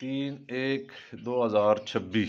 3/1/2026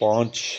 5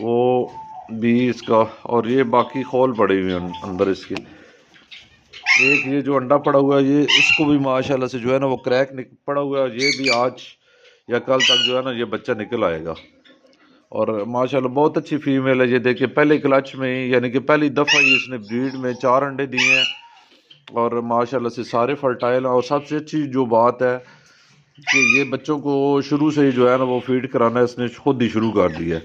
وہ بھی اس کا، اور یہ باقی خول پڑے ہوئے ہیں اندر اس کے. ایک یہ جو انڈا پڑا ہوا ہے یہ اس کو بھی ماشاءاللہ سے جو ہے نا وہ کریک پڑا ہوا ہے، یہ بھی آج یا کل تک جو ہے نا یہ بچہ نکل آئے گا. اور ماشاءاللہ بہت اچھی فیمیل ہے. یہ دیکھیں پہلے کلچ میں ہی، یعنی کہ پہلی دفعہ ہی اس نے بریڈ میں 4 انڈے دیے ہیں، اور ماشاءاللہ سے سارے فرٹائل ہیں. اور سب سے اچھی جو بات ہے کہ یہ بچوں کو شروع سے ہی جو ہے نا وہ فیڈ کرانا اس نے خود ہی شروع کر دیا ہے.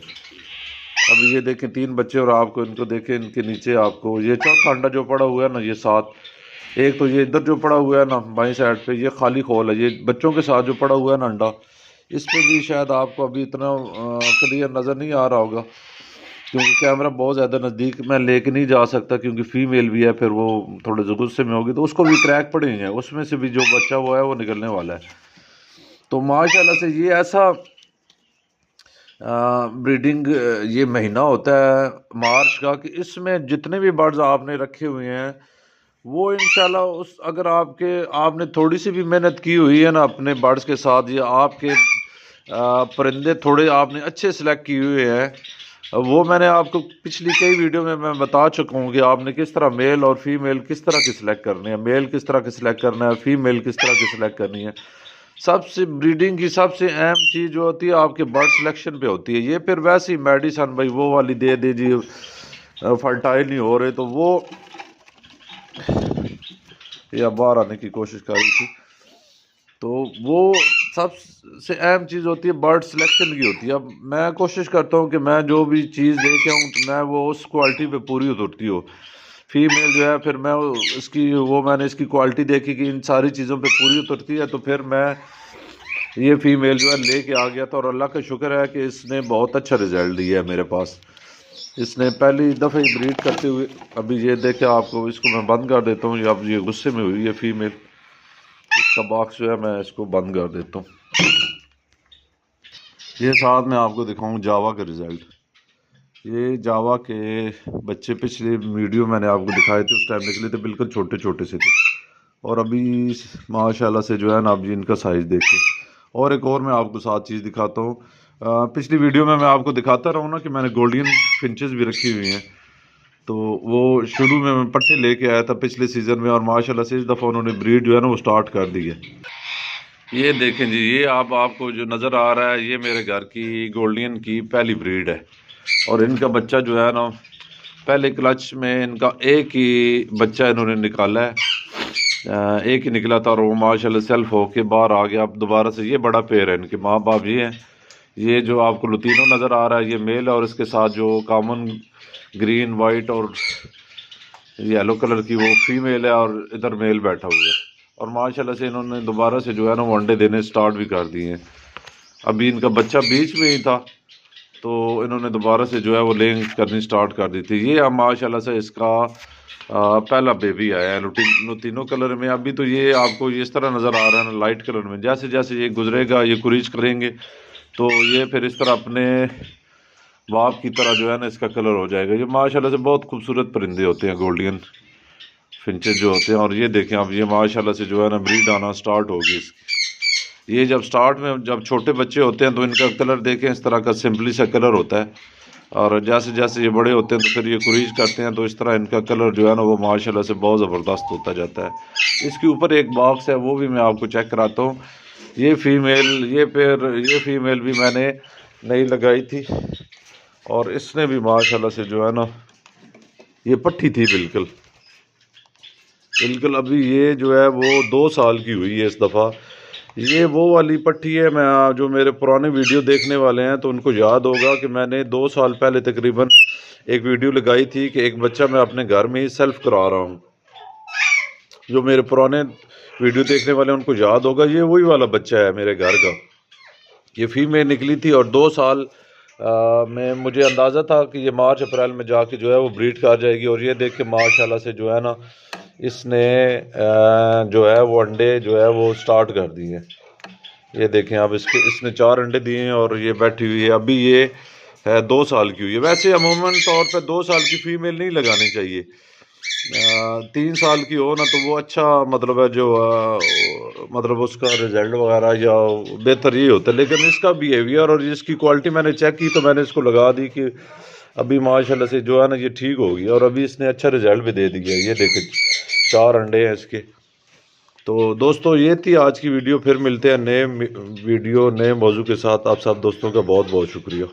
ابھی یہ دیکھیں 3 بچے، اور آپ کو ان کو دیکھیں ان کے نیچے آپ کو یہ چوتھا انڈا جو پڑا ہوا ہے نا، یہ 7. ایک تو یہ ادھر جو پڑا ہوا ہے نا بائیں سائڈ پہ یہ خالی خول ہے، یہ بچوں کے ساتھ جو پڑا ہوا ہے نا انڈا، اس پہ بھی شاید آپ کو ابھی اتنا کلیئر نظر نہیں آ رہا ہوگا کیونکہ کیمرہ بہت زیادہ نزدیک میں لے کے نہیں جا سکتا، کیونکہ فیمیل بھی ہے، پھر وہ تھوڑے غصے میں ہوگی تو اس کو بھی کریک پڑے ہیں، اس میں سے بھی جو بچہ ہوا ہے وہ نکلنے والا ہے. تو ماشاءاللہ سے یہ ایسا بریڈنگ یہ مہینہ ہوتا ہے مارچ کا کہ اس میں جتنے بھی برڈز آپ نے رکھے ہوئے ہیں وہ انشاءاللہ اگر آپ نے تھوڑی سی بھی محنت کی ہوئی ہے نا اپنے برڈز کے ساتھ، یا آپ کے پرندے تھوڑے آپ نے اچھے سلیکٹ کیے ہوئے ہیں، وہ میں نے آپ کو پچھلی کئی ویڈیو میں بتا چکا ہوں کہ آپ نے کس طرح میل اور فیمیل کس طرح کی سلیکٹ کرنی ہے، میل کس طرح کی سلیکٹ کرنا ہے، فیمیل کس طرح کی سلیکٹ کرنی ہے. سب سے بریڈنگ کی سب سے اہم چیز جو ہوتی ہے آپ کے برڈ سلیکشن پہ ہوتی ہے. یہ پھر ویسے ہی میڈیسن بھائی وہ والی دے دیجیے فرٹائل نہیں ہو رہے تو وہ یا باہر آنے کی کوشش کر رہی تھی، تو وہ سب سے اہم چیز ہوتی ہے برڈ سلیکشن کی ہوتی ہے. اب میں کوشش کرتا ہوں کہ میں جو بھی چیز دے کے ہوں تو میں وہ اس کوالٹی پہ پوری اترتی ہو. فیمیل جو ہے پھر میں میں نے اس کی کوالٹی دیکھی کہ ان ساری چیزوں پہ پوری اترتی ہے، تو پھر میں یہ فیمیل جو ہے لے کے آ گیا تھا، اور اللہ کا شکر ہے کہ اس نے بہت اچھا رزلٹ دیا ہے میرے پاس. اس نے پہلی دفعہ ہی بریڈ کرتے ہوئے، ابھی یہ دیکھیں آپ کو اس کو میں بند کر دیتا ہوں، اب یہ غصے میں ہوئی ہے فیمیل، اس کا باکس جو ہے میں اس کو بند کر دیتا ہوں. یہ ساتھ میں آپ کو دکھاؤں جاوا کا رزلٹ. یہ جاوا کے بچے پچھلے ویڈیو میں نے آپ کو دکھائے تھے، اس ٹائم نکلے تھے بالکل چھوٹے چھوٹے سے تھے، اور ابھی ماشاءاللہ سے جو ہے نا اب ان کا سائز دیکھیں. اور ایک اور میں آپ کو ساتھ چیز دکھاتا ہوں. پچھلی ویڈیو میں آپ کو دکھاتا رہا ہوں نا کہ میں نے گولڈین فنچز بھی رکھی ہوئی ہیں، تو وہ شروع میں پٹھے لے کے آیا تھا پچھلے سیزن میں، اور ماشاءاللہ سے اس دفعہ انہوں نے بریڈ جو ہے نا وہ سٹارٹ کر دی ہے. یہ دیکھیں جی، یہ آپ کو جو نظر آ رہا ہے یہ میرے گھر کی گولڈین کی پہلی بریڈ ہے، اور ان کا بچہ جو ہے نا پہلے کلچ میں ان کا ایک ہی بچہ انہوں نے نکالا ہے، ایک ہی نکلا تھا، اور وہ ماشاءاللہ سیلف ہو کے باہر آ گیا. اب دوبارہ سے یہ بڑا پیر ہے، ان کے ماں باپ یہ ہیں. یہ جو آپ کو لوتینو نظر آ رہا ہے یہ میل ہے، اور اس کے ساتھ جو کامن گرین وائٹ اور یلو کلر کی وہ فیمیل ہے، اور ادھر میل بیٹھا ہوا ہے. اور ماشاءاللہ سے انہوں نے دوبارہ سے جو ہے نا وہ انڈے دینے سٹارٹ بھی کر دیے ہیں. ابھی ان کا بچہ بیچ میں ہی تھا تو انہوں نے دوبارہ سے جو ہے وہ لینگ کرنی سٹارٹ کر دی تھی. یہ اب ماشاءاللہ سے اس کا پہلا بیبی آیا ہے لوتینو کلر میں. ابھی تو یہ آپ کو اس طرح نظر آ رہا ہے نا لائٹ کلر میں، جیسے جیسے یہ گزرے گا یہ کوریج کریں گے تو یہ پھر اس طرح اپنے باپ کی طرح جو ہے نا اس کا کلر ہو جائے گا. یہ ماشاءاللہ سے بہت خوبصورت پرندے ہوتے ہیں گولڈین فنچز جو ہوتے ہیں. اور یہ دیکھیں اب یہ ماشاءاللہ سے جو ہے نا بریڈ آنا سٹارٹ ہوگی اس کی. یہ جب سٹارٹ میں جب چھوٹے بچے ہوتے ہیں تو ان کا کلر دیکھیں اس طرح کا سمپلی سا کلر ہوتا ہے، اور جیسے جیسے یہ بڑے ہوتے ہیں تو پھر یہ کوریج کرتے ہیں تو اس طرح ان کا کلر جو ہے نا وہ ماشاءاللہ سے بہت زبردست ہوتا جاتا ہے. اس کے اوپر ایک باکس ہے وہ بھی میں آپ کو چیک کراتا ہوں. یہ فیمیل بھی میں نے نئی لگائی تھی، اور اس نے بھی ماشاءاللہ سے جو ہے نا یہ پٹھی تھی بالکل ابھی یہ جو ہے وہ 2 سال کی ہوئی ہے اس دفعہ. یہ وہ والی پٹھی ہے، میں جو میرے پرانے ویڈیو دیکھنے والے ہیں تو ان کو یاد ہوگا کہ میں نے 2 سال پہلے تقریباً ایک ویڈیو لگائی تھی کہ ایک بچہ میں اپنے گھر میں ہی سیلف کرا رہا ہوں. جو میرے پرانے ویڈیو دیکھنے والے ہیں ان کو یاد ہوگا، یہ وہی والا بچہ ہے میرے گھر کا. یہ فیمیل نکلی تھی، اور 2 سال میں مجھے اندازہ تھا کہ یہ مارچ اپریل میں جا کے جو ہے وہ بریڈ کر جائے گی. اور یہ دیکھ کے ماشاءاللہ سے جو ہے نا اس نے جو ہے وہ انڈے جو ہے وہ سٹارٹ کر دیے. یہ دیکھیں اب اس نے 4 انڈے دیے ہیں، اور یہ بیٹھی ہوئی ہے. ابھی یہ ہے 2 سال کی ہوئی ہے. ویسے عموماً طور پہ 2 سال کی فیمیل نہیں لگانی چاہیے، 3 سال کی ہو نا تو وہ اچھا مطلب ہے جو مطلب اس کا رزلٹ وغیرہ یا بہتر یہ ہوتا ہے. لیکن اس کا بیہیویئر اور اس کی کوالٹی میں نے چیک کی تو میں نے اس کو لگا دی کہ ابھی ماشاءاللہ سے جو ہے نا یہ ٹھیک ہوگی اور ابھی اس نے اچھا رزلٹ بھی دے دیا. یہ دیکھیں 4 انڈے ہیں اس کے. تو دوستو یہ تھی آج کی ویڈیو. پھر ملتے ہیں نئے ویڈیو نئے موضوع کے ساتھ. آپ سب دوستوں کا بہت بہت شکریہ.